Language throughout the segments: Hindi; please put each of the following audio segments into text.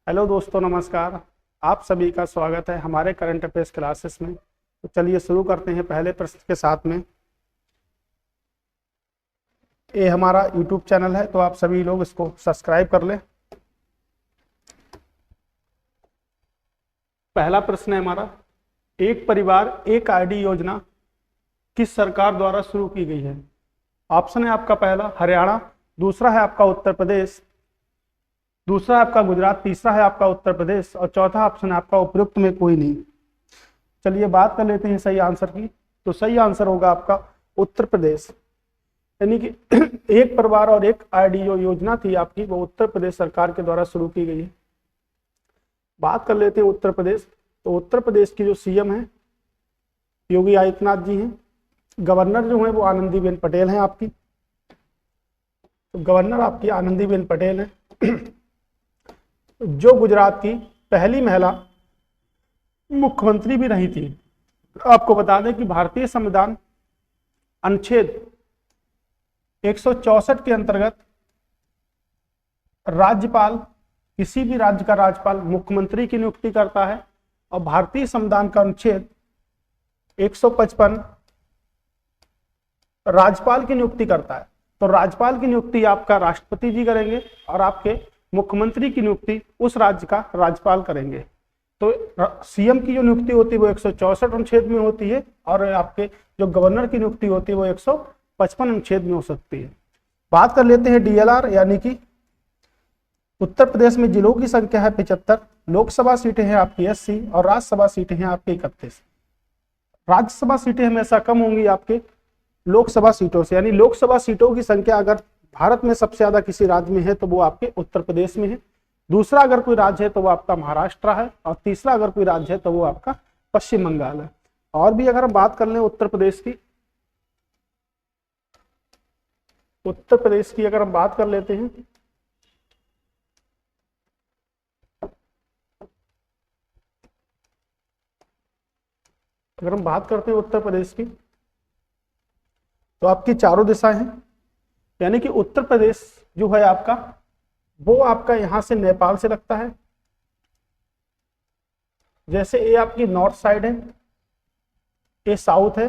हेलो दोस्तों, नमस्कार। आप सभी का स्वागत है हमारे करंट अफेयर्स क्लासेस में। तो चलिए शुरू करते हैं पहले प्रश्न के साथ में। ये हमारा यूट्यूब चैनल है, तो आप सभी लोग इसको सब्सक्राइब कर लें। पहला प्रश्न है हमारा, एक परिवार एक आईडी योजना किस सरकार द्वारा शुरू की गई है? ऑप्शन है आपका पहला हरियाणा, दूसरा है आपका उत्तर प्रदेश, दूसरा है आपका गुजरात, तीसरा है आपका उत्तर प्रदेश और चौथा ऑप्शन है आपका उपयुक्त में कोई नहीं। चलिए बात कर लेते हैं सही आंसर की। तो सही आंसर होगा आपका उत्तर प्रदेश, यानी कि एक परिवार और एक आईडी जो योजना थी आपकी, वो उत्तर प्रदेश सरकार के द्वारा शुरू की गई है। बात कर लेते हैं उत्तर प्रदेश। तो उत्तर प्रदेश की जो सीएम है योगी आदित्यनाथ जी हैं। गवर्नर जो है वो आनंदीबेन पटेल हैं आपकी। तो गवर्नर आपकी आनंदीबेन पटेल हैं जो गुजरात की पहली महिला मुख्यमंत्री भी रही थी। आपको बता दें कि भारतीय संविधान अनुच्छेद 164 के अंतर्गत राज्यपाल, किसी भी राज्य का राज्यपाल मुख्यमंत्री की नियुक्ति करता है और भारतीय संविधान का अनुच्छेद 155 राज्यपाल की नियुक्ति करता है। तो राज्यपाल की नियुक्ति आपका राष्ट्रपति जी करेंगे और आपके मुख्यमंत्री की नियुक्ति उस राज्य का राज्यपाल करेंगे। तो सीएम की जो नियुक्ति होती है वो 164 अनुच्छेद में होती है और आपके जो गवर्नर की नियुक्ति होती है वो 155 अनुच्छेद में हो सकती है। बात कर लेते हैं डीएलआर, यानी कि उत्तर प्रदेश में जिलों की संख्या है 75, लोकसभा सीटें हैं आपकी 80 और राज्यसभा सीटें हैं आपकी 31। राज्यसभा सीटें हमेशा कम होंगी आपके लोकसभा सीटों से, यानी लोकसभा सीटों की संख्या अगर भारत में सबसे ज्यादा किसी राज्य में है तो वो आपके उत्तर प्रदेश में है। दूसरा अगर कोई राज्य है तो वो आपका महाराष्ट्र है और तीसरा अगर कोई राज्य है तो वो आपका पश्चिम बंगाल है। और भी अगर हम बात कर लें उत्तर प्रदेश की, उत्तर प्रदेश की अगर हम बात कर लेते हैं अगर हम बात करते हैं उत्तर प्रदेश की, तो आपकी चारों दिशाएं हैं, यानी कि उत्तर प्रदेश जो है आपका वो आपका यहां से नेपाल से लगता है। जैसे ये आपकी नॉर्थ साइड है, ये साउथ है,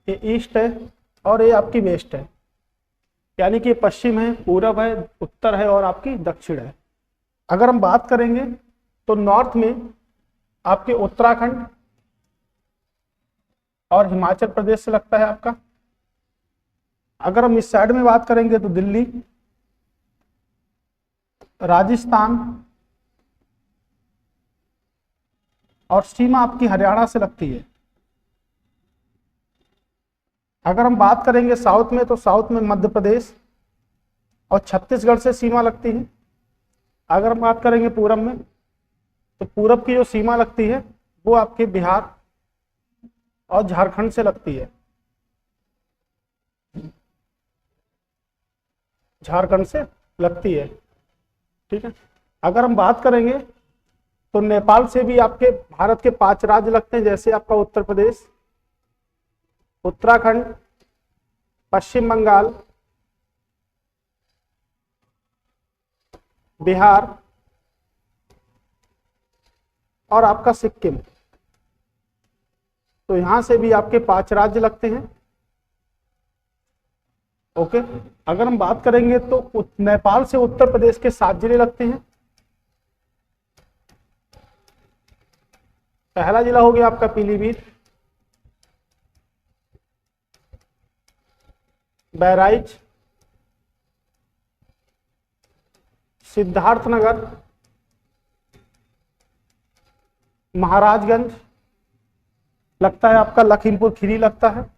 ये ईस्ट है और ये आपकी वेस्ट है, यानी कि पश्चिम है, पूरब है, उत्तर है और आपकी दक्षिण है। अगर हम बात करेंगे तो नॉर्थ में आपके उत्तराखंड और हिमाचल प्रदेश से लगता है आपका। अगर हम इस साइड में बात करेंगे तो दिल्ली, राजस्थान और सीमा आपकी हरियाणा से लगती है। अगर हम बात करेंगे साउथ में तो साउथ में मध्य प्रदेश और छत्तीसगढ़ से सीमा लगती है। अगर हम बात करेंगे पूरब में तो पूरब की जो सीमा लगती है वो आपके बिहार और झारखंड से लगती है, झारखंड से लगती है। ठीक है। अगर हम बात करेंगे तो नेपाल से भी आपके भारत के 5 राज्य लगते हैं, जैसे आपका उत्तर प्रदेश, उत्तराखंड, पश्चिम बंगाल, बिहार और आपका सिक्किम। तो यहां से भी आपके 5 राज्य लगते हैं। ओके। अगर हम बात करेंगे तो नेपाल से उत्तर प्रदेश के 7 जिले लगते हैं। पहला जिला हो गया आपका पीलीभीत, बहराइच, सिद्धार्थनगर, महाराजगंज लगता है आपका, लखीमपुर खीरी लगता है,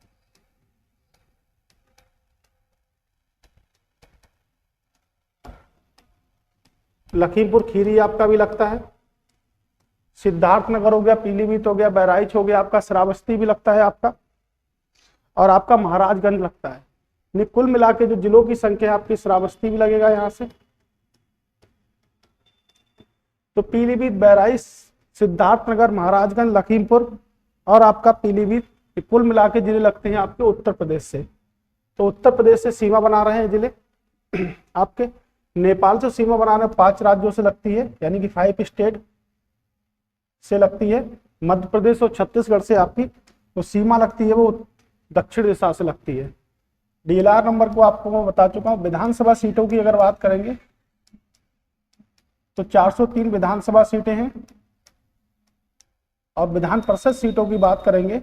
लखीमपुर खीरी आपका भी लगता है, सिद्धार्थनगर हो गया, पीलीभीत हो गया, बहराइच हो गया आपका, श्रावस्ती भी लगता है आपका और आपका महाराजगंज लगता है। कुल मिला के जो जिलों की संख्या आपकी, श्रावस्ती भी लगेगा यहां से। तो पीलीभीत, बहराइच, सिद्धार्थनगर, महाराजगंज, लखीमपुर और आपका पीलीभीत, कुल मिला के जिले लगते हैं आपके उत्तर प्रदेश से। तो उत्तर प्रदेश से सीमा बना रहे हैं जिले आपके। नेपाल से सीमा बनाने 5 राज्यों से लगती है, यानी कि 5 स्टेट से लगती है। मध्य प्रदेश और छत्तीसगढ़ से आपकी जो सीमा लगती है वो दक्षिण दिशा से लगती है। डीएलआर नंबर को आपको मैं बता चुका हूं। विधानसभा सीटों की अगर बात करेंगे तो 403 विधानसभा सीटें हैं, और विधान परिषद सीटों की बात करेंगे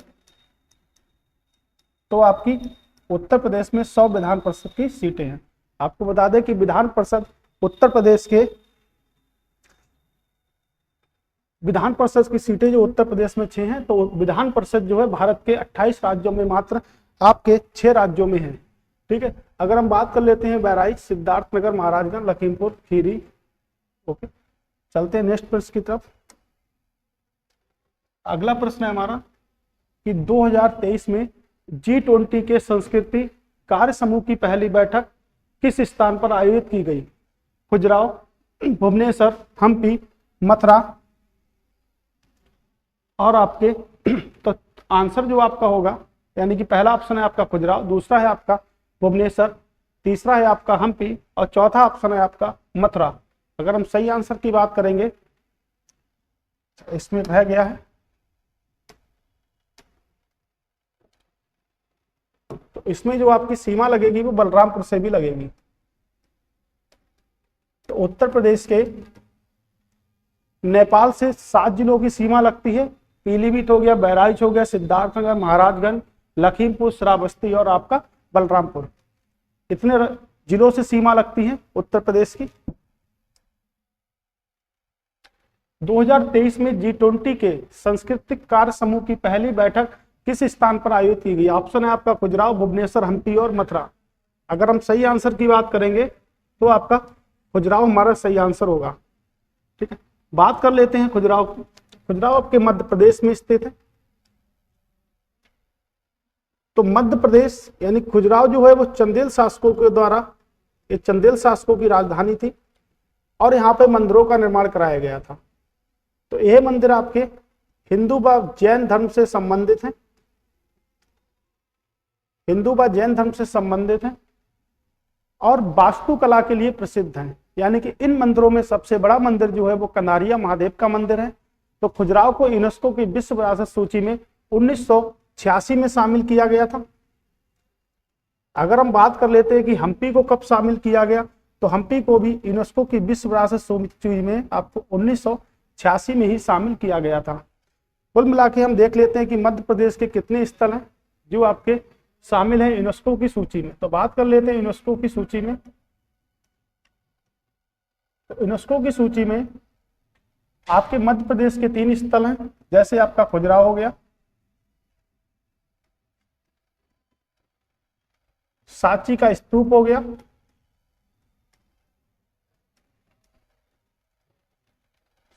तो आपकी उत्तर प्रदेश में 100 विधान परिषद की सीटें हैं। आपको बता दें कि विधान परिषद उत्तर प्रदेश के विधान परिषद की सीटें जो उत्तर प्रदेश में 6 हैं, तो विधान परिषद जो है भारत के 28 राज्यों में मात्र आपके 6 राज्यों में है। ठीक है, अगर हम बात कर लेते हैं बहराइच, सिद्धार्थनगर, महाराजगंज, लखीमपुर खीरी। ओके, चलते हैं नेक्स्ट प्रश्न की तरफ। अगला प्रश्न है हमारा कि 2023 में G20 के संस्कृति कार्य समूह की पहली बैठक किस स्थान पर आयोजित की गई? खजुराहो, भुवनेश्वर, हम्पी, मथुरा। और आपके तो आंसर जो आपका होगा, यानी कि पहला ऑप्शन है आपका खजुराहो, दूसरा है आपका भुवनेश्वर, तीसरा है आपका हम्पी और चौथा ऑप्शन है आपका मथुरा। अगर हम सही आंसर की बात करेंगे, इसमें रह गया है तो इसमें जो आपकी सीमा लगेगी वो बलरामपुर से भी लगेगी। तो उत्तर प्रदेश के नेपाल से 7 जिलों की सीमा लगती है। पीलीभीत हो गया, बहराइच हो गया, सिद्धार्थनगर, महाराजगंज, लखीमपुर, श्रावस्ती और आपका बलरामपुर। इतने जिलों से सीमा लगती है उत्तर प्रदेश की। 2023 में G20 के सांस्कृतिक कार्य समूह की पहली बैठक किस स्थान पर आयोजित की गई? ऑप्शन है आपका खजुराहो, भुवनेश्वर, हम्पी और मथुरा। अगर हम सही आंसर की बात करेंगे तो आपका खजुराहो हमारा सही आंसर होगा। ठीक है, बात कर लेते हैं खजुराहो की। खजुराहो आपके मध्य प्रदेश में स्थित है। तो मध्य प्रदेश यानी खजुराहो जो है वो चंदेल शासकों के द्वारा, ये चंदेल शासकों की राजधानी थी और यहाँ पे मंदिरों का निर्माण कराया गया था। तो यह मंदिर आपके हिंदू व जैन धर्म से संबंधित है, हिंदू व जैन धर्म से संबंधित है और वास्तुकला के लिए प्रसिद्ध है। यानी कि इन मंदिरों में सबसे बड़ा मंदिर जो है वो कनारिया महादेव का मंदिर है। तो खजुराहो को यूनेस्को की विश्व विरासत सूची में 1986 में शामिल किया गया था। अगर हम बात कर लेते हैं कि हम्पी को कब शामिल किया गया, तो हम्पी को भी यूनेस्को की विश्व विरासत सूची में आपको 1986 में ही शामिल किया गया था। कुल मिला के हम देख लेते हैं कि मध्य प्रदेश के कितने स्थल हैं जो आपके शामिल हैं यूनेस्को की सूची में। तो बात कर लेते हैं यूनेस्को की सूची में। तो यूनेस्को की सूची में आपके मध्य प्रदेश के 3 स्थल हैं, जैसे आपका खजुराहो हो गया, सांची का स्तूप हो गया,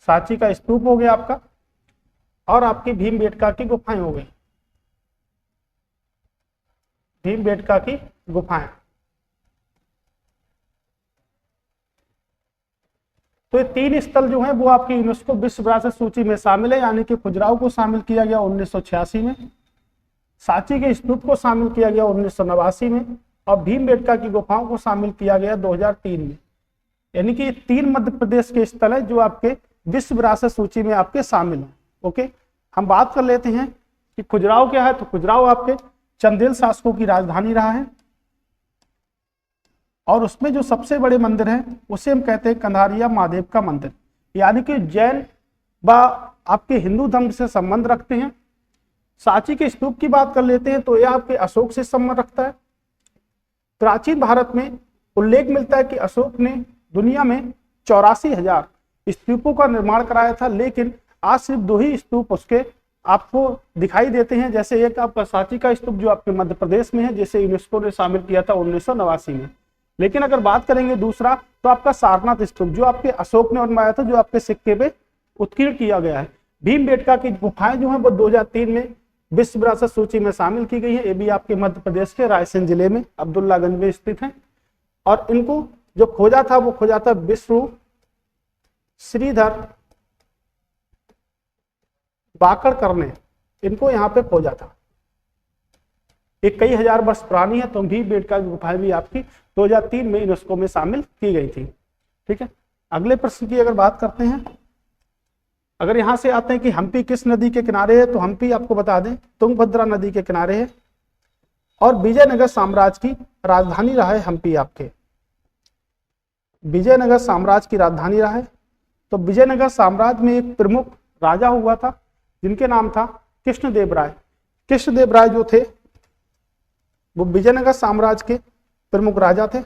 सांची का स्तूप हो गया आपका, और आपकी भीमबेटका की गुफाएं हो गई, भीमबेटका की गुफाएं। तो ये 3 स्थल जो हैं वो आपकी यूनेस्को विश्व विरासत सूची में शामिल है। यानी कि खजुराहो को शामिल किया गया 1986 में, सांची के स्तूप को शामिल किया गया 1989 में और भीमबेटका की गुफाओं को शामिल किया गया 2003 में। यानी कि ये 3 मध्य प्रदेश के स्थल हैं जो आपके विश्व विरासत सूची में आपके शामिल हैं। ओके, हम बात कर लेते हैं कि खजुराहो क्या है। तो खजुराहो आपके चंदेल शासकों की राजधानी रहा है और उसमें जो सबसे बड़े मंदिर हैं उसे हम कहते हैं कनारिया महादेव का मंदिर। यानी कि जैन व आपके हिंदू धर्म से संबंध रखते हैं। सांची के स्तूप की बात कर लेते हैं तो यह आपके अशोक से संबंध रखता है। प्राचीन भारत में उल्लेख मिलता है कि अशोक ने दुनिया में 84,000 स्तूपों का निर्माण कराया था, लेकिन आज सिर्फ 2 ही स्तूप उसके आपको दिखाई देते हैं। जैसे एक आपका सांची का स्तूप जो आपके मध्य प्रदेश में है, जिसे यूनेस्को ने शामिल किया था 1989 में। लेकिन अगर बात करेंगे दूसरा तो आपका सारनाथ स्तूप जो आपके अशोक ने बनवाया था, जो आपके सिक्के पे उत्कीर्ण किया गया है। भीमबेटका की गुफाएं जो हैं वो 2003 में विश्व विरासत सूची में शामिल की गई है। ये भी आपके मध्य प्रदेश के रायसेन जिले में अब्दुल्लागंज में स्थित है और इनको जो खोजा था वो खोजा था विष्णु श्रीधर बाकड़कर ने इनको यहाँ पे खोजा था। एक कई हजार वर्ष पुरानी है। तो भीमबेटका की गुफाएं भी आपकी 2003 में यूनेस्को में शामिल की गई थी। ठीक है। अगले प्रश्न की अगर बात करते हैं, अगर यहां से आते हैं कि हम्पी किस नदी के किनारे है, तो हम्पी आपको बता दें तुंगभद्रा नदी के किनारे है और विजयनगर साम्राज्य की राजधानी रहा है हम्पी आपके, विजयनगर साम्राज्य की राजधानी रहा है। तो विजयनगर साम्राज्य में एक प्रमुख राजा हुआ था जिनके नाम था कृष्णदेव राय। कृष्णदेव राय जो थे वो विजयनगर साम्राज्य के प्रमुख राजा थे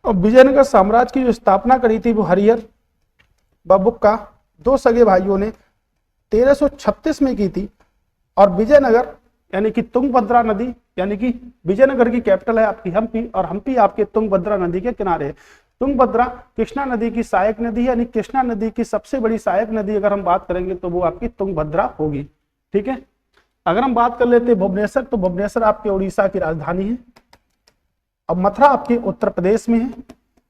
और विजयनगर साम्राज्य की जो स्थापना करी थी वो हरिहर व बुक्का दो सगे भाइयों ने 1336 में की थी। और विजयनगर यानी कि तुंगभद्रा नदी यानी कि विजयनगर की कैपिटल है आपकी हम्पी और हम्पी आपके तुंगभद्रा नदी के किनारे है। तुंगभद्रा कृष्णा नदी की सहायक नदी है, यानी कृष्णा नदी की सबसे बड़ी सहायक नदी अगर हम बात करेंगे तो वो आपकी तुंगभद्रा होगी। ठीक है। अगर हम बात कर लेते हैं भुवनेश्वर, तो भुवनेश्वर आपके उड़ीसा की राजधानी है। अब मथुरा आपके उत्तर प्रदेश में है,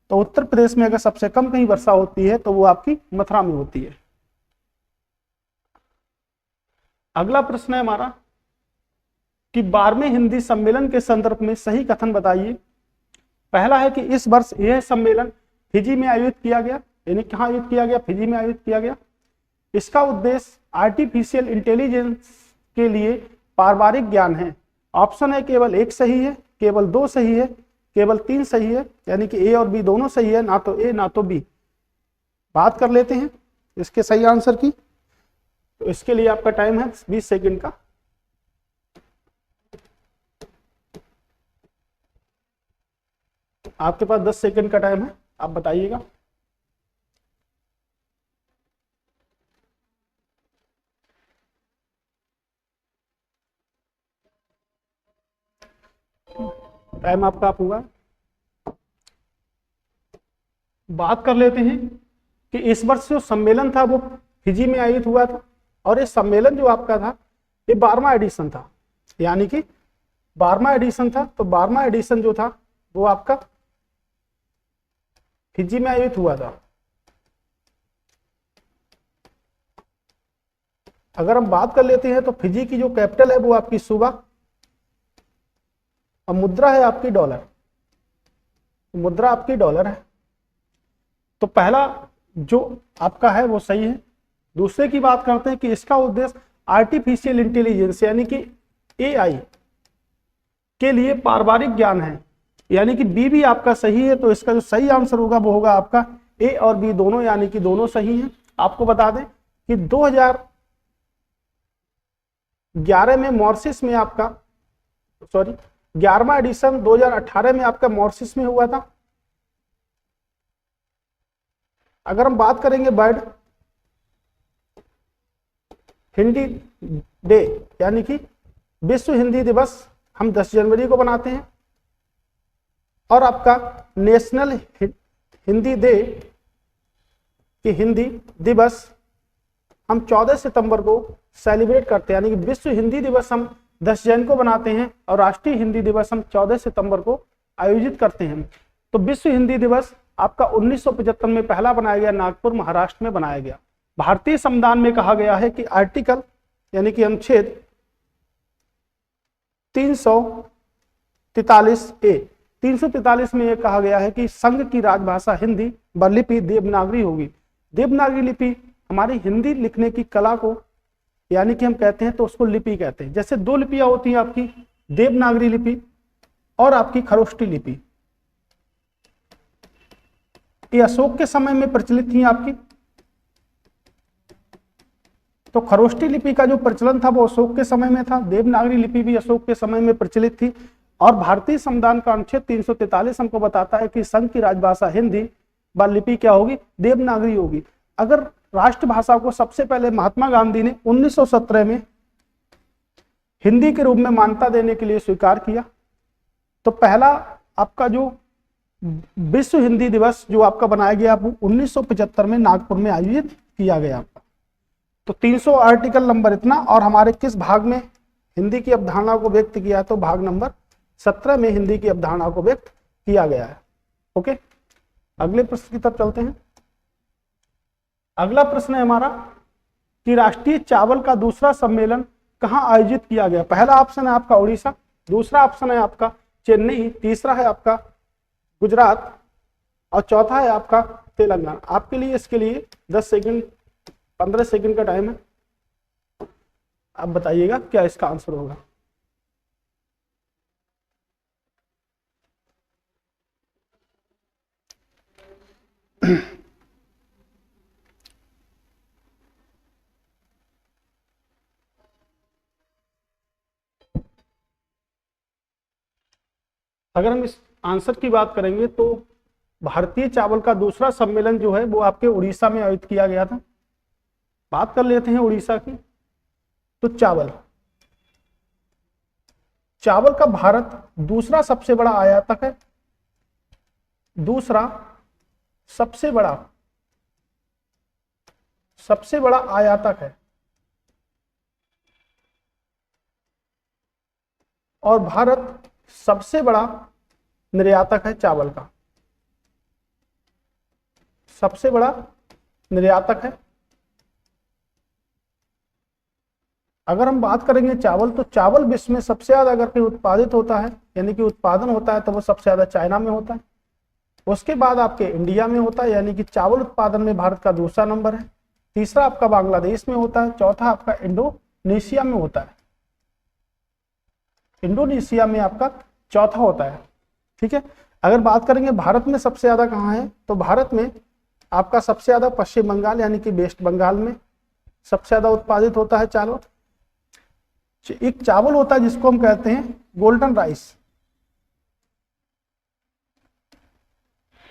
तो उत्तर प्रदेश में अगर सबसे कम कहीं वर्षा होती है तो वो आपकी मथुरा में होती है। अगला प्रश्न है हमारा कि 12वें हिंदी सम्मेलन के संदर्भ में सही कथन बताइए। पहला है कि इस वर्ष यह सम्मेलन फिजी में आयोजित किया गया, यानी कहाँ आयोजित किया गया, फिजी में आयोजित किया गया। इसका उद्देश्य आर्टिफिशियल इंटेलिजेंस के लिए पारिवारिक ज्ञान है। ऑप्शन है केवल एक सही है, केवल दो सही है, केवल तीन सही है, यानी कि ए और बी दोनों सही है, ना तो ए ना तो बी। बात कर लेते हैं इसके सही आंसर की। तो इसके लिए आपका टाइम है 20 सेकंड का। आपके पास 10 सेकंड का टाइम है, आप बताइएगा। टाइम आपका आप हुआ। बात कर लेते हैं कि इस वर्ष जो सम्मेलन था वो फिजी में आयोजित हुआ था और ये सम्मेलन जो आपका था ये 12वां एडिशन था, यानी कि 12वां एडिशन था। तो 12वां एडिशन जो था वो आपका फिजी में आयोजित हुआ था। अगर हम बात कर लेते हैं तो फिजी की जो कैपिटल है वो आपकी सुबा और मुद्रा है आपकी डॉलर, मुद्रा आपकी डॉलर है। तो पहला जो आपका है वो सही है। दूसरे की बात करते हैं कि इसका उद्देश्य आर्टिफिशियल इंटेलिजेंस यानी कि एआई के लिए पारिवारिक ज्ञान है, यानी कि बी भी आपका सही है। तो इसका जो सही आंसर होगा वो होगा आपका ए और बी दोनों, यानी कि दोनों सही हैं। आपको बता दें कि 2011 में मॉरिशस में आपका 11वां एडिशन 2018 में आपका मॉरिशस में हुआ था। अगर हम बात करेंगे वर्ल्ड हिंदी डे यानी कि विश्व हिंदी दिवस हम 10 जनवरी को बनाते हैं और आपका नेशनल हिंदी डे की हिंदी दिवस हम 14 सितंबर को सेलिब्रेट करते हैं, यानी कि विश्व हिंदी दिवस हम 10 जन को बनाते हैं और राष्ट्रीय हिंदी दिवस हम 14 सितंबर को आयोजित करते हैं। तो विश्व हिंदी दिवस आपका 1975 में पहला बनाया गया, नागपुर महाराष्ट्र में बनाया गया। भारतीय संविधान में कहा गया है कि आर्टिकल यानी कि अनुच्छेद 343 में यह कहा गया है कि संघ की राजभाषा हिंदी व लिपि देवनागरी होगी। देवनागरी लिपि हमारी हिंदी लिखने की कला को यानी कि हम कहते हैं तो उसको लिपि कहते हैं। जैसे दो लिपियां होती हैं आपकी, देवनागरी लिपि और आपकी खरोष्टी लिपि। ये अशोक के समय में प्रचलित थी आपकी। तो खरोष्टी लिपि का जो प्रचलन था वो अशोक के समय में था, देवनागरी लिपि भी अशोक के समय में प्रचलित थी। और भारतीय संविधान का अनुच्छेद 343 हमको बताता है कि संघ की राजभाषा हिंदी व लिपि क्या होगी, देवनागरी होगी। अगर राष्ट्रभाषा को सबसे पहले महात्मा गांधी ने 1917 में हिंदी के रूप में मान्यता देने के लिए स्वीकार किया, तो पहला आपका जो विश्व हिंदी दिवस जो आपका बनाया गया वो 1975 में नागपुर में आयोजित किया गया आपका। तो 300 आर्टिकल नंबर इतना। और हमारे किस भाग में हिंदी की अवधारणा को व्यक्त किया, तो भाग नंबर 17 में हिंदी की अवधारणा को व्यक्त किया गया है। ओके, अगले प्रश्न की तरफ चलते हैं। अगला प्रश्न है हमारा कि राष्ट्रीय चावल का दूसरा सम्मेलन कहां आयोजित किया गया। पहला ऑप्शन है आपका उड़ीसा, दूसरा ऑप्शन है आपका चेन्नई, तीसरा है आपका गुजरात और चौथा है आपका तेलंगाना। आपके लिए इसके लिए 10 सेकंड 15 सेकंड का टाइम है, आप बताइएगा क्या इसका आंसर होगा। अगर हम इस आंसर की बात करेंगे तो भारतीय चावल का दूसरा सम्मेलन जो है वो आपके उड़ीसा में आयोजित किया गया था। बात कर लेते हैं उड़ीसा की। तो चावल का भारत दूसरा सबसे बड़ा आयातक है, दूसरा सबसे बड़ा आयातक है, और भारत सबसे बड़ा निर्यातक है चावल का, सबसे बड़ा निर्यातक है। अगर हम बात करेंगे चावल, तो चावल विश्व में सबसे ज्यादा अगर कहीं उत्पादित होता है यानी कि उत्पादन होता है तो वो सबसे ज्यादा चाइना में होता है, उसके बाद आपके इंडिया में होता है, यानी कि चावल उत्पादन में भारत का दूसरा नंबर है, तीसरा आपका बांग्लादेश में होता है, चौथा आपका इंडोनेशिया में होता है, इंडोनेशिया में आपका चौथा होता है। ठीक है, अगर बात करेंगे भारत में सबसे ज्यादा कहाँ है, तो भारत में आपका सबसे ज्यादा पश्चिम बंगाल यानी कि वेस्ट बंगाल में सबसे ज्यादा उत्पादित होता है चावल। एक चावल होता है जिसको हम कहते हैं गोल्डन राइस।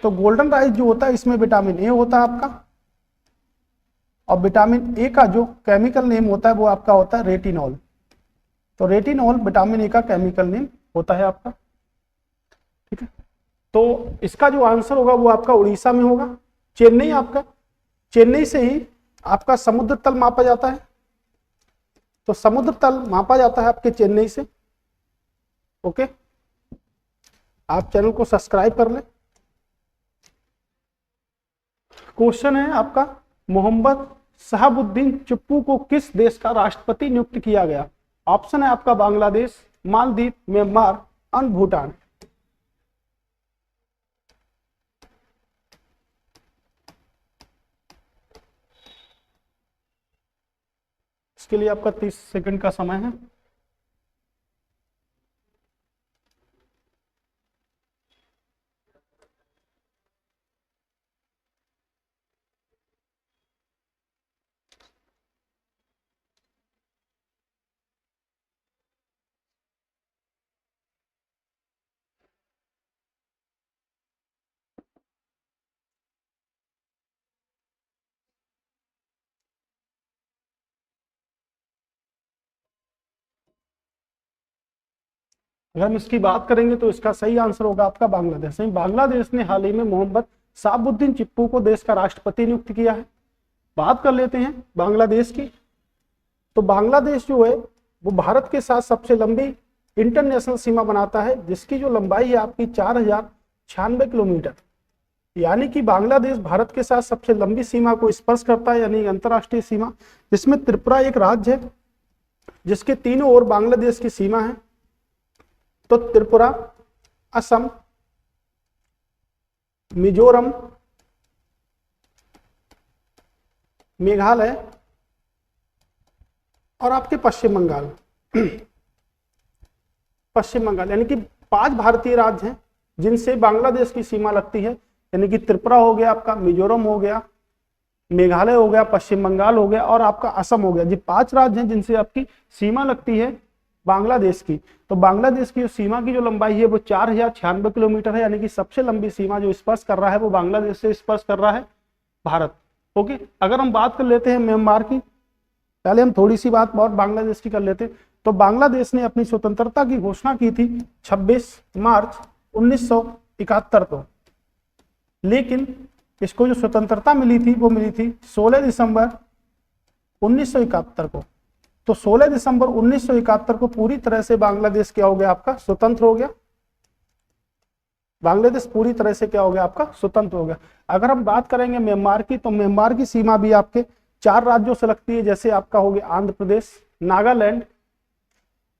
तो गोल्डन राइस जो होता है इसमें विटामिन ए होता है आपका, और विटामिन ए का जो केमिकल नेम होता है वो आपका होता है रेटिनॉल। तो रेटिनॉल विटामिन ए का केमिकल नेम होता है आपका। ठीक है, तो इसका जो आंसर होगा वो आपका उड़ीसा में होगा। चेन्नई, आपका चेन्नई से ही आपका समुद्र तल मापा जाता है, तो समुद्र तल मापा जाता है आपके चेन्नई से। ओके, आप चैनल को सब्सक्राइब कर लें। क्वेश्चन है आपका, मोहम्मद शहाबुद्दीन टिप्पू को किस देश का राष्ट्रपति नियुक्त किया गया? ऑप्शन है आपका बांग्लादेश, मालदीव, म्यांमार और भूटान। इसके लिए आपका 30 सेकंड का समय है। अगर हम इसकी बात करेंगे तो इसका सही आंसर होगा आपका बांग्लादेश। बांग्लादेश ने हाल ही में मोहम्मद शहाबुद्दीन टिप्पू को देश का राष्ट्रपति नियुक्त किया है। बात कर लेते हैं बांग्लादेश की। तो बांग्लादेश जो है वो भारत के साथ सबसे लंबी इंटरनेशनल सीमा बनाता है, जिसकी जो लंबाई है आपकी 4096 किलोमीटर, यानी कि बांग्लादेश भारत के साथ सबसे लंबी सीमा को स्पर्श करता है, यानी अंतरराष्ट्रीय सीमा। जिसमें त्रिपुरा एक राज्य है जिसके तीनों ओर बांग्लादेश की सीमा है। तो त्रिपुरा, असम, मिजोरम, मेघालय और आपके पश्चिम बंगाल पश्चिम बंगाल, यानी कि 5 भारतीय राज्य हैं जिनसे बांग्लादेश की सीमा लगती है, यानी कि त्रिपुरा हो गया आपका, मिजोरम हो गया, मेघालय हो गया, पश्चिम बंगाल हो गया और आपका असम हो गया। ये 5 राज्य हैं जिनसे आपकी सीमा लगती है बांग्लादेश की। तो बांग्लादेश की सीमा की जो लंबाई है वो 4096 किलोमीटर है, यानी कि सबसे लंबी सीमा जो स्पर्श कर रहा है वो बांग्लादेश से स्पर्श कर रहा है भारत। ओके, अगर हम बात कर लेते हैं म्यांमार की, पहले हम थोड़ी सी बात और बांग्लादेश की कर लेते हैं। तो बांग्लादेश ने अपनी स्वतंत्रता की घोषणा की थी 26 मार्च 1971 को, लेकिन इसको जो स्वतंत्रता मिली थी वो मिली थी 16 दिसंबर 1971 को। तो 16 दिसंबर 1971 को पूरी तरह से बांग्लादेश क्या हो गया आपका, स्वतंत्र हो गया। बांग्लादेश पूरी तरह से क्या हो गया आपका, स्वतंत्र हो गया। अगर हम बात करेंगे म्यांमार की, तो म्यांमार की सीमा भी आपके 4 राज्यों से लगती है, जैसे आपका हो गया आंध्र प्रदेश, नागालैंड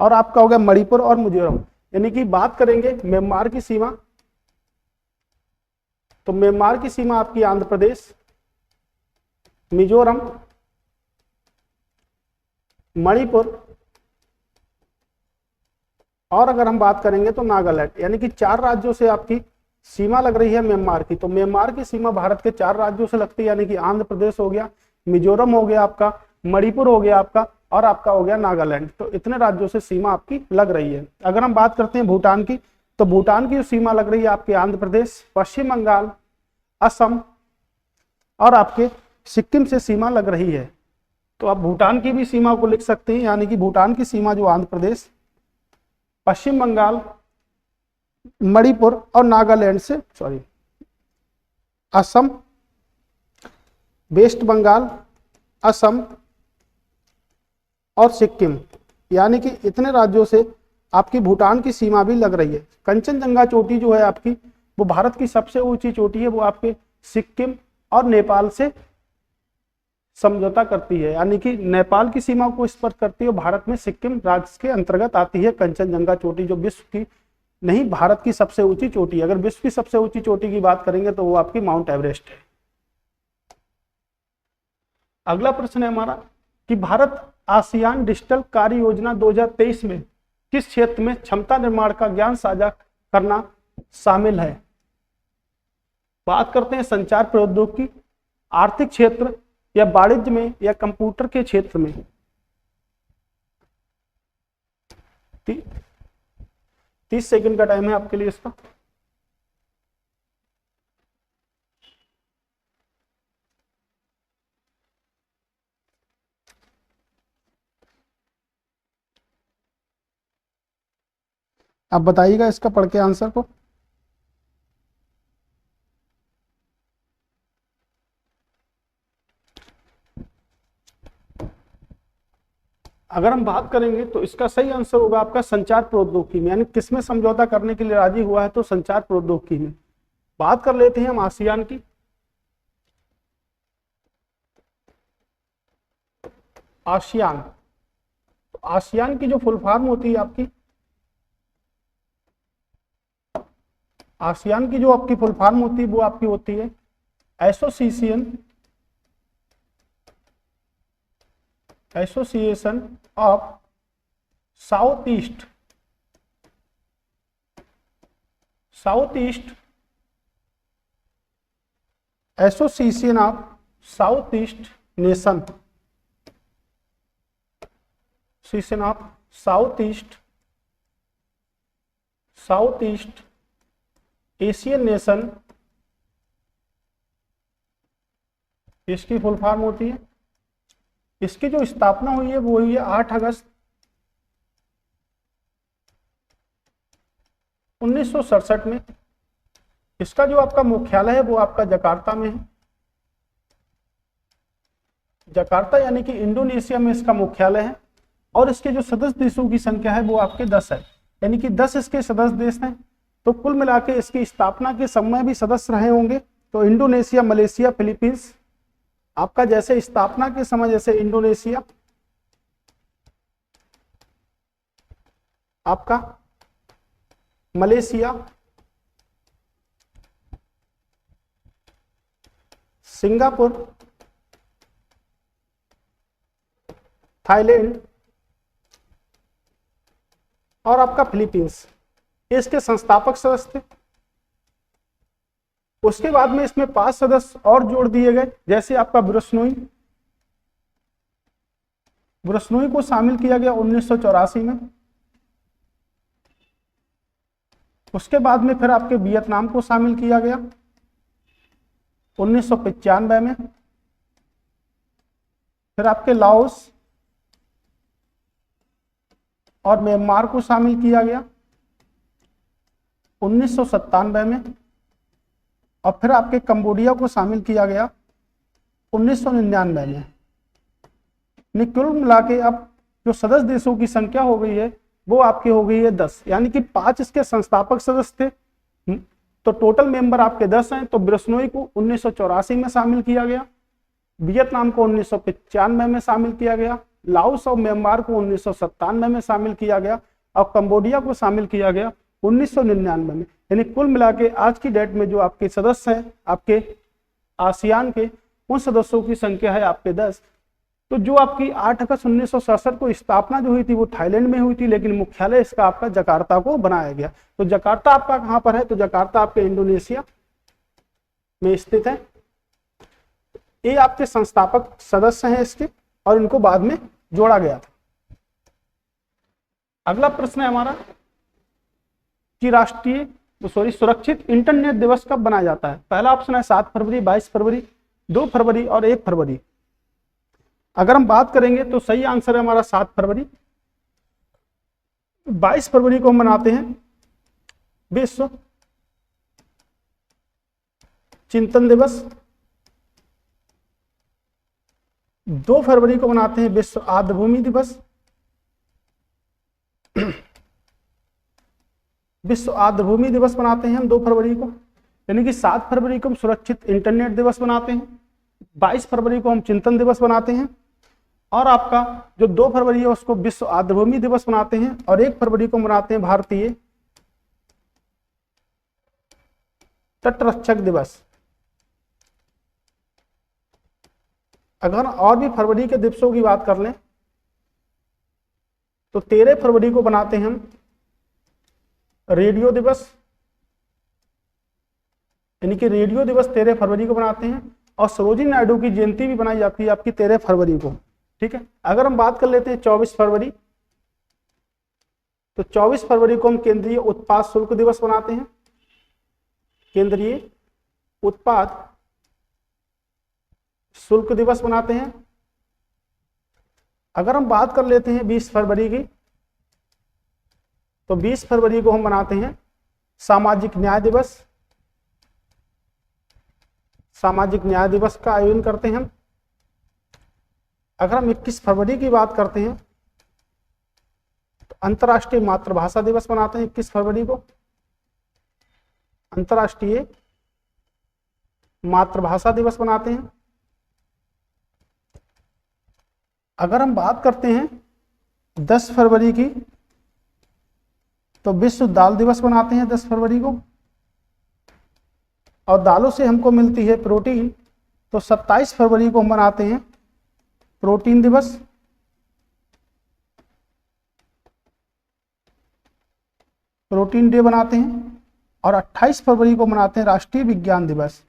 और आपका हो गया मणिपुर और मिजोरम। यानी कि बात करेंगे म्यांमार की सीमा, तो म्यांमार की सीमा आपकी आंध्र प्रदेश, मिजोरम, मणिपुर और अगर हम बात करेंगे तो नागालैंड, यानी कि 4 राज्यों से आपकी सीमा लग रही है म्यांमार की। तो म्यांमार की सीमा भारत के 4 राज्यों से लगती है, यानी कि आंध्र प्रदेश हो गया, मिजोरम हो गया आपका, मणिपुर हो गया आपका, और आपका हो गया नागालैंड। तो इतने राज्यों से सीमा आपकी लग रही है। अगर हम बात करते हैं भूटान की, तो भूटान की सीमा लग रही है आपके आंध्र प्रदेश, पश्चिम बंगाल, असम और आपके सिक्किम से सीमा लग रही है। तो आप भूटान की भी सीमा को लिख सकते हैं, यानी कि भूटान की सीमा जो आंध्र प्रदेश, पश्चिम बंगाल, मणिपुर और नागालैंड से असम, वेस्ट बंगाल, असम और सिक्किम, यानी कि इतने राज्यों से आपकी भूटान की सीमा भी लग रही है। कंचनजंगा चोटी जो है आपकी, वो भारत की सबसे ऊंची चोटी है, वो आपके सिक्किम और नेपाल से समझौता करती है, यानी कि नेपाल की सीमा को स्पर्श करती है। भारत में सिक्किम राज्य के अंतर्गत आती है कंचनजंगा चोटी, जो विश्व की नहीं, भारत की सबसे ऊंची चोटी। अगर विश्व की सबसे ऊंची चोटी की बात करेंगे तो वो आपकी माउंट एवरेस्ट है। अगला प्रश्न है हमारा कि भारत आसियान डिजिटल कार्य योजना 2023 में किस क्षेत्र में क्षमता निर्माण का ज्ञान साझा करना शामिल है। बात करते हैं संचार प्रौद्योगिकी, आर्थिक क्षेत्र या वाणिज्य में या कंप्यूटर के क्षेत्र में। 30 सेकंड का टाइम है आपके लिए इसका। आप बताइएगा इसका पढ़ के आंसर को। अगर हम बात करेंगे तो इसका सही आंसर होगा आपका संचार प्रौद्योगिकी में, यानी किसमें समझौता करने के लिए राजी हुआ है, तो संचार प्रौद्योगिकी में। बात कर लेते हैं हम आसियान की। आसियान, तो आसियान की जो फुल फॉर्म होती है आपकी, आसियान की जो आपकी फुल फॉर्म होती है वो आपकी होती है association of south east association of south east nation, association of south east Asian nation, इसकी फुल फॉर्म होती है। इसकी जो स्थापना हुई है वो हुई है 8 अगस्त 1967 में। इसका जो आपका मुख्यालय है वो आपका जकार्ता में है। जकार्ता यानी कि इंडोनेशिया में इसका मुख्यालय है। और इसके जो सदस्य देशों की संख्या है वो आपके 10 है, यानी कि 10 इसके सदस्य देश हैं। तो कुल मिलाकर इसकी स्थापना के समय भी सदस्य रहे होंगे तो इंडोनेशिया, मलेशिया, फिलीपींस। आपका जैसे स्थापना के समय जैसे इंडोनेशिया, आपका मलेशिया, सिंगापुर, थाईलैंड और आपका फिलीपींस, इसके संस्थापक सदस्य थे। उसके बाद में इसमें 5 सदस्य और जोड़ दिए गए, जैसे आपका ब्रुसनोई को शामिल किया गया 1984 में। उसके बाद में फिर आपके वियतनाम को शामिल किया गया 1995 में। फिर आपके लाओस और म्यांमार को शामिल किया गया 1997 में। और फिर आपके कंबोडिया को शामिल किया गया 1999 में। कुल मिला के अब जो सदस्य देशों की संख्या हो गई है वो आपकी हो गई है 10, यानी कि 5 इसके संस्थापक सदस्य थे। तो टोटल मेंबर आपके 10 हैं। तो ब्रुसनोई को 1984 में शामिल किया गया, वियतनाम को 1995 में शामिल किया गया, लाओस और म्यांमार को 1997 में शामिल किया गया और कंबोडिया को शामिल किया गया 1999 में। यानी कुल मिला के आज की डेट में जो आपके सदस्य हैं आपके आसियान के, उन सदस्यों की संख्या है आपके 10। तो जो आपकी 8 अगस्त 1967 को स्थापना जो हुई थी वो थाईलैंड में हुई थी, लेकिन मुख्यालय इसका आपका जकार्ता को बनाया गया। तो जकार्ता आपका कहाँ पर है? तो जकार्ता आपके इंडोनेशिया में स्थित है। ये आपके संस्थापक सदस्य हैं इसके, और इनको बाद में जोड़ा गया था। अगला प्रश्न है हमारा कि सुरक्षित इंटरनेट दिवस कब बनाया जाता है? पहला ऑप्शन है 7 फरवरी, 22 फरवरी, 2 फरवरी और 1 फरवरी। अगर हम बात करेंगे तो सही आंसर है हमारा 7 फरवरी। 22 फरवरी को हम मनाते हैं विश्व चिंतन दिवस, 2 फरवरी को मनाते हैं विश्व आर्द्रभूमि दिवस, विश्व आर्द्रभूमि दिवस मनाते हैं हम 2 फरवरी को। यानी कि 7 फरवरी को हम सुरक्षित इंटरनेट दिवस मनाते हैं, 22 फरवरी को हम चिंतन दिवस मनाते हैं, और आपका जो 2 फरवरी है उसको विश्व आर्द्रभूमि दिवस मनाते हैं, और 1 फरवरी को मनाते हैं भारतीय तटरक्षक दिवस। अगर और भी फरवरी के दिवसों की बात कर लें तो 13 फरवरी को बनाते हैं हम रेडियो दिवस, यानी कि रेडियो दिवस 13 फरवरी को बनाते हैं, और सरोजिनी नायडू की जयंती भी बनाई जाती है आपकी 13 फरवरी को। ठीक है। अगर हम बात कर लेते हैं 24 फरवरी, तो 24 फरवरी को हम केंद्रीय उत्पाद शुल्क दिवस बनाते हैं, केंद्रीय उत्पाद शुल्क दिवस बनाते हैं। अगर हम बात कर लेते हैं 20 फरवरी की, तो 20 फरवरी को हम मनाते हैं सामाजिक न्याय दिवस, सामाजिक न्याय दिवस का आयोजन करते हैं हम। अगर हम 21 फरवरी की बात करते हैं तो अंतर्राष्ट्रीय मातृभाषा दिवस मनाते हैं 21 फरवरी को, अंतर्राष्ट्रीय मातृभाषा दिवस मनाते हैं। अगर हम बात करते हैं 10 फरवरी की, तो विश्व दाल दिवस मनाते हैं 10 फरवरी को, और दालों से हमको मिलती है प्रोटीन, तो 27 फरवरी को हम मनाते हैं प्रोटीन दिवस। प्रोटीन डे बनाते हैं, और 28 फरवरी को मनाते हैं राष्ट्रीय विज्ञान दिवस,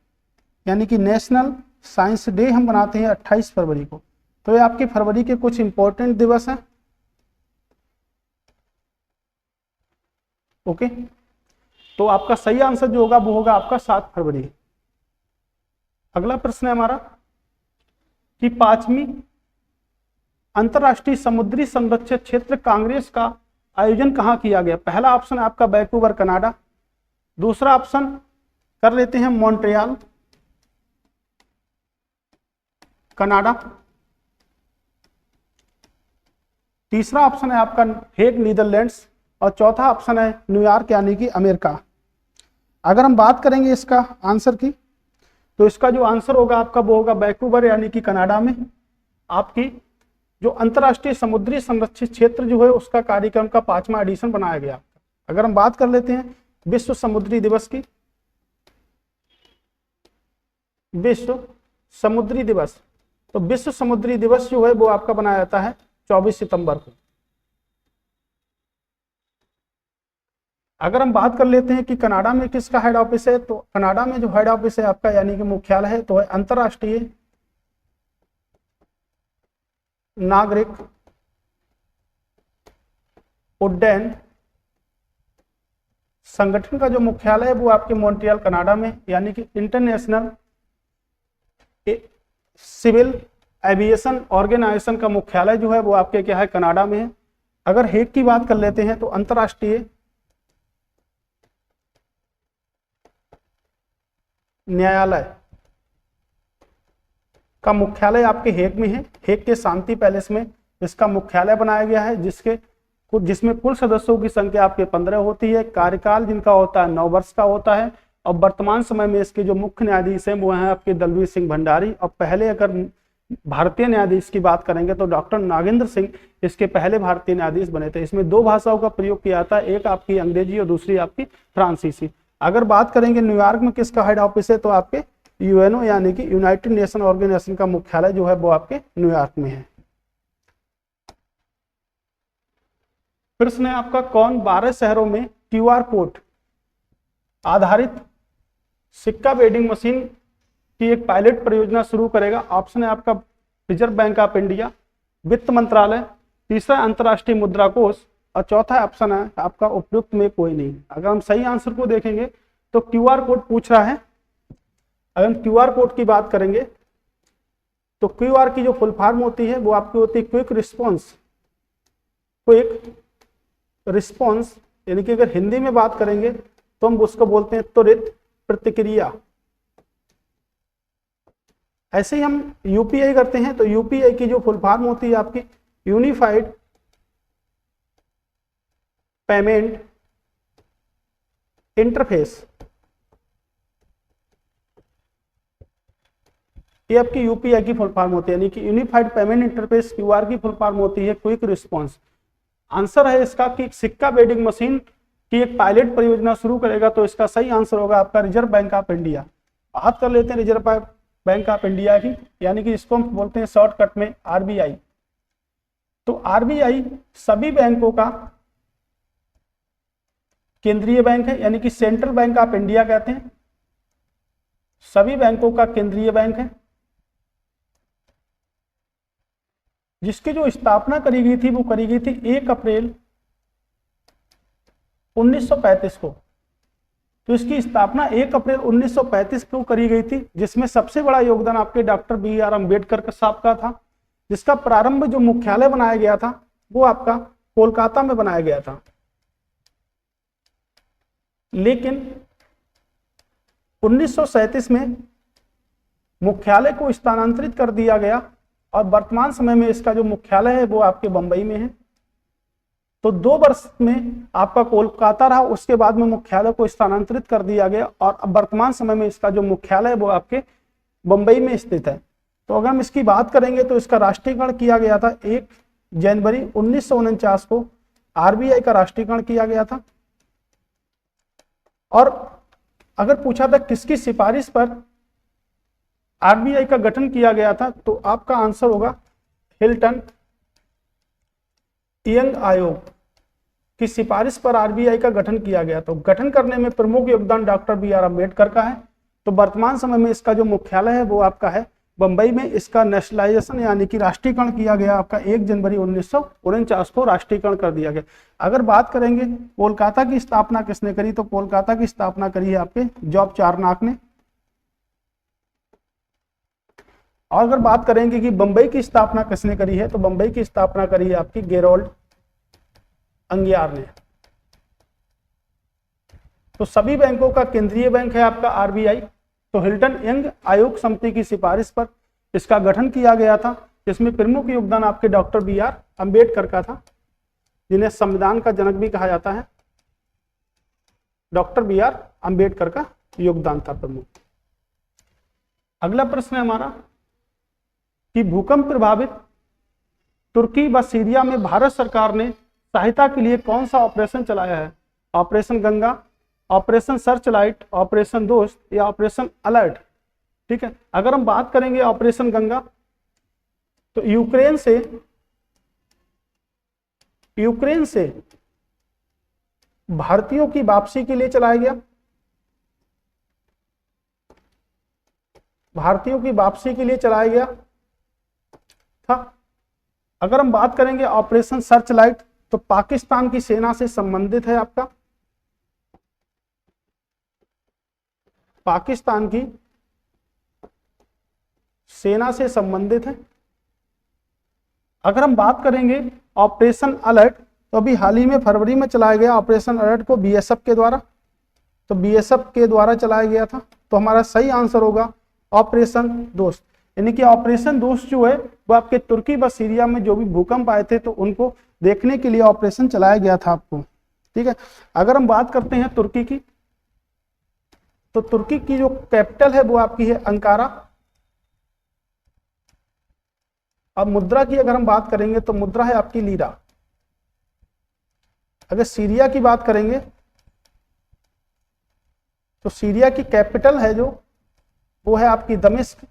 यानी कि नेशनल साइंस डे हम मनाते हैं 28 फरवरी को। तो ये आपके फरवरी के कुछ इंपॉर्टेंट दिवस हैं। ओके, तो आपका सही आंसर जो होगा वो होगा आपका 7 फरवरी। अगला प्रश्न है हमारा कि 5वीं अंतरराष्ट्रीय समुद्री संरक्षित क्षेत्र कांग्रेस का आयोजन कहाँ किया गया? पहला ऑप्शन है आपका वैंकूवर कनाडा, दूसरा ऑप्शन कर लेते हैं मॉन्ट्रियल कनाडा, तीसरा ऑप्शन है आपका हेग नीदरलैंड्स, और चौथा ऑप्शन है न्यूयॉर्क यानी कि अमेरिका। अगर हम बात करेंगे इसका आंसर की, तो इसका जो आंसर होगा आपका वो होगा वैंकूवर यानी कि कनाडा में आपकी जो अंतर्राष्ट्रीय समुद्री संरक्षित क्षेत्र जो है उसका कार्यक्रम का 5वां एडिशन बनाया गया। अगर हम बात कर लेते हैं विश्व समुद्री दिवस की, विश्व समुद्री दिवस, तो विश्व समुद्री दिवस जो है वो आपका बनाया जाता है 24 सितंबर को। अगर हम बात कर लेते हैं कि कनाडा में किसका हेड ऑफिस है, तो कनाडा में जो हेड ऑफिस है आपका यानी कि मुख्यालय है तो है अंतर्राष्ट्रीय नागरिक उड्डयन संगठन का जो मुख्यालय है वो आपके मॉन्ट्रियल कनाडा में, यानी कि इंटरनेशनल सिविल एविएशन ऑर्गेनाइजेशन का मुख्यालय जो है वो आपके क्या है कनाडा में है। अगर हेग की बात कर लेते हैं तो अंतर्राष्ट्रीय न्यायालय का मुख्यालय आपके हेग में है। हेग के शांति पैलेस में इसका मुख्यालय बनाया गया है, जिसमें कुल सदस्यों की संख्या आपके 15 होती है। कार्यकाल जिनका होता है 9 वर्ष का होता है, और वर्तमान समय में इसके जो मुख्य न्यायाधीश हैं वो हैं आपके दलवीर सिंह भंडारी। और पहले अगर भारतीय न्यायाधीश की बात करेंगे तो डॉक्टर नागेंद्र सिंह इसके पहले भारतीय न्यायाधीश बने थे। इसमें दो भाषाओं का प्रयोग किया था, एक आपकी अंग्रेजी और दूसरी आपकी फ्रांसीसी। अगर बात करेंगे न्यूयॉर्क में किसका हेड ऑफिस है तो आपके यूएनओ यानी कि यूनाइटेड नेशन ऑर्गेनाइजेशन का मुख्यालय जो है वो आपके न्यूयॉर्क में है। प्रश्न है आपका, कौन 12 शहरों में क्यूआर कोड आधारित सिक्का वेडिंग मशीन की एक पायलट परियोजना शुरू करेगा? ऑप्शन है आपका रिजर्व बैंक ऑफ इंडिया, वित्त मंत्रालय, तीसरा अंतर्राष्ट्रीय मुद्रा कोष और चौथा ऑप्शन है आपका उपयुक्त में कोई नहीं। अगर हम सही आंसर को देखेंगे तो क्यूआर कोड पूछ रहा है। अगर हम क्यूआर कोड की बात करेंगे तो क्यूआर की जो फुल फॉर्म होती है वो आपकी होती है क्विक रिस्पॉन्स। क्विक रिस्पॉन्स यानी कि अगर हिंदी में बात करेंगे तो हम उसको बोलते हैं त्वरित प्रतिक्रिया। ऐसे ही हम यूपीआई करते हैं तो यूपीआई की जो फुल फॉर्म होती है आपकी यूनिफाइड पेमेंट इंटरफेस। ये आपकी यूपीआई की फुल फॉर्म होती है, यानी कि यूनिफाइड पेमेंट इंटरफेस क्यूआर की फुल फॉर्म होती है क्विक रिस्पॉन्स। आंसर है इसका कि सिक्का वेडिंग मशीन की एक पायलट परियोजना शुरू करेगा, तो इसका सही आंसर होगा आपका रिजर्व बैंक ऑफ इंडिया। बात कर लेते हैं रिजर्व बैंक ऑफ इंडिया की, यानी कि इसको हम बोलते हैं शॉर्टकट में आरबीआई। तो आरबीआई सभी बैंकों का केंद्रीय बैंक है, यानी कि सेंट्रल बैंक ऑफ इंडिया कहते हैं, सभी बैंकों का केंद्रीय बैंक है, जिसकी जो स्थापना करी गई थी वो करी गई थी 1 अप्रैल 1935 को। तो इसकी स्थापना 1 अप्रैल 1935 को करी गई थी, जिसमें सबसे बड़ा योगदान आपके डॉक्टर BR अम्बेडकर साहब का था, जिसका प्रारंभ जो मुख्यालय बनाया गया था वो आपका कोलकाता में बनाया गया था। लेकिन 1937 में मुख्यालय को स्थानांतरित कर दिया गया और वर्तमान समय में इसका जो मुख्यालय है वो आपके बंबई में है। तो 2 वर्ष में आपका कोलकाता रहा, उसके बाद में मुख्यालय को स्थानांतरित कर दिया गया और अब वर्तमान समय में इसका जो मुख्यालय है वो आपके बंबई में स्थित है। तो अगर हम इसकी बात करेंगे तो इसका राष्ट्रीयकरण किया गया था 1 जनवरी 1949 को, आरबीआई का राष्ट्रीयकरण किया गया था। और अगर पूछा था किसकी सिफारिश पर आरबीआई का गठन किया गया था, तो आपका आंसर होगा हिल्टन यंग आयोग की सिफारिश पर आरबीआई का गठन किया गया। तो गठन करने में प्रमुख योगदान डॉक्टर BR अम्बेडकर का है। तो वर्तमान समय में इसका जो मुख्यालय है वो आपका है बंबई में। इसका नेशनलाइजेशन यानी कि राष्ट्रीयकरण किया गया आपका 1 जनवरी 1949 को राष्ट्रीयकरण कर दिया गया। अगर बात करेंगे कोलकाता की स्थापना किसने करी, तो कोलकाता की स्थापना करी है आपके जॉब चारनाक ने। और अगर बात करेंगे कि बंबई की स्थापना किसने करी है, तो बंबई की स्थापना करी है आपकी गेरोल्ड अंगियार ने। तो सभी बैंकों का केंद्रीय बैंक है आपका आरबीआई। तो हिल्टन यंग आयोग समिति की सिफारिश पर इसका गठन किया गया था, जिसमें प्रमुख योगदान आपके डॉक्टर BR अम्बेडकर का था, जिन्हें संविधान का जनक भी कहा जाता है। डॉक्टर BR अम्बेडकर का योगदान था प्रमुख। अगला प्रश्न है हमारा कि भूकंप प्रभावित तुर्की व सीरिया में भारत सरकार ने सहायता के लिए कौन सा ऑपरेशन चलाया है? Operation Ganga, operation search light, operation दोस्त या ऑपरेशन अलर्ट। ठीक है, अगर हम बात करेंगे ऑपरेशन गंगा तो यूक्रेन से भारतीयों की वापसी के लिए चलाया गया। भारतीयों की वापसी के लिए चलाया गया था। अगर हम बात करेंगे ऑपरेशन सर्च लाइट तो पाकिस्तान की सेना से संबंधित है आपका, पाकिस्तान की सेना से संबंधित है। अगर हम बात करेंगे ऑपरेशन अलर्ट तो अभी हाल ही में फरवरी में चलाया गया ऑपरेशन अलर्ट को बीएसएफ के द्वारा, तो बीएसएफ के द्वारा चलाया गया था। तो हमारा सही आंसर होगा ऑपरेशन दोस्त, यानी कि ऑपरेशन दोस्त जो है वो आपके तुर्की व सीरिया में जो भी भूकंप आए थे तो उनको देखने के लिए ऑपरेशन चलाया गया था आपको। ठीक है, अगर हम बात करते हैं तुर्की की तो तुर्की की जो कैपिटल है वो आपकी है अंकारा। अब मुद्रा की अगर हम बात करेंगे तो मुद्रा है आपकी लीरा। अगर सीरिया की बात करेंगे तो सीरिया की कैपिटल है जो वो है आपकी दमिश्क।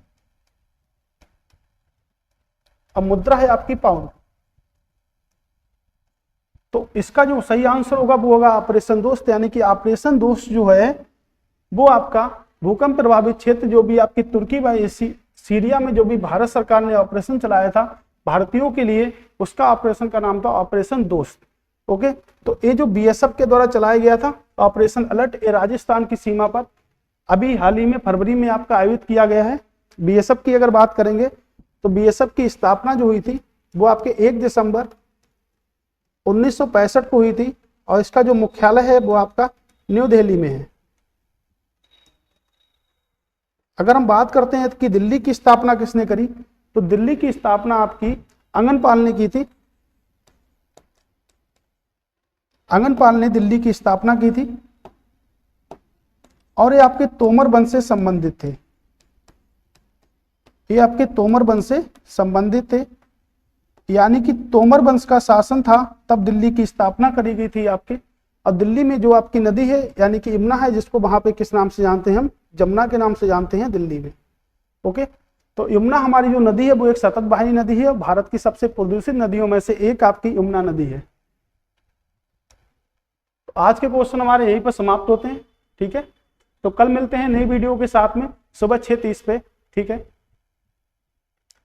अब मुद्रा है आपकी पाउंड। तो इसका जो सही आंसर होगा वो होगा ऑपरेशन दोस्त, यानी कि ऑपरेशन दोस्त जो है वो आपका भूकंप प्रभावित क्षेत्र जो भी आपकी तुर्की व सीरिया में जो भी भारत सरकार ने ऑपरेशन चलाया था भारतीयों के लिए, उसका ऑपरेशन का नाम था ऑपरेशन दोस्त। ओके, तो ये जो बीएसएफ के द्वारा चलाया गया था ऑपरेशन अलर्ट, ये राजस्थान की सीमा पर अभी हाल ही में फरवरी में आपका आयोजित किया गया है। बीएसएफ की अगर बात करेंगे तो बीएसएफ की स्थापना जो हुई थी वो आपके 1 दिसंबर 1965 को हुई थी और इसका जो मुख्यालय है वो आपका न्यू दिल्ली में है। अगर हम बात करते हैं कि दिल्ली की स्थापना किसने करी, तो दिल्ली की स्थापना आपकी अंगनपाल ने की थी। अंगनपाल ने दिल्ली की स्थापना की थी और ये आपके तोमर वंश से संबंधित थे। ये आपके तोमर वंश से संबंधित थे, यानी कि तोमर वंश का शासन था तब दिल्ली की स्थापना करी गई थी आपके। और दिल्ली में जो आपकी नदी है यानी कि यमुना है, जिसको वहां पे किस नाम से जानते हैं हम, जमुना के नाम से जानते हैं दिल्ली में। ओके, तो यमुना हमारी जो नदी है वो एक सतत वाहिनी नदी है और भारत की सबसे प्रदूषित नदियों में से एक आपकी यमुना नदी है। तो आज के क्वेश्चन हमारे यहीं पर समाप्त होते हैं। ठीक है, तो कल मिलते हैं नई वीडियो के साथ में सुबह 6:30 पे। ठीक है।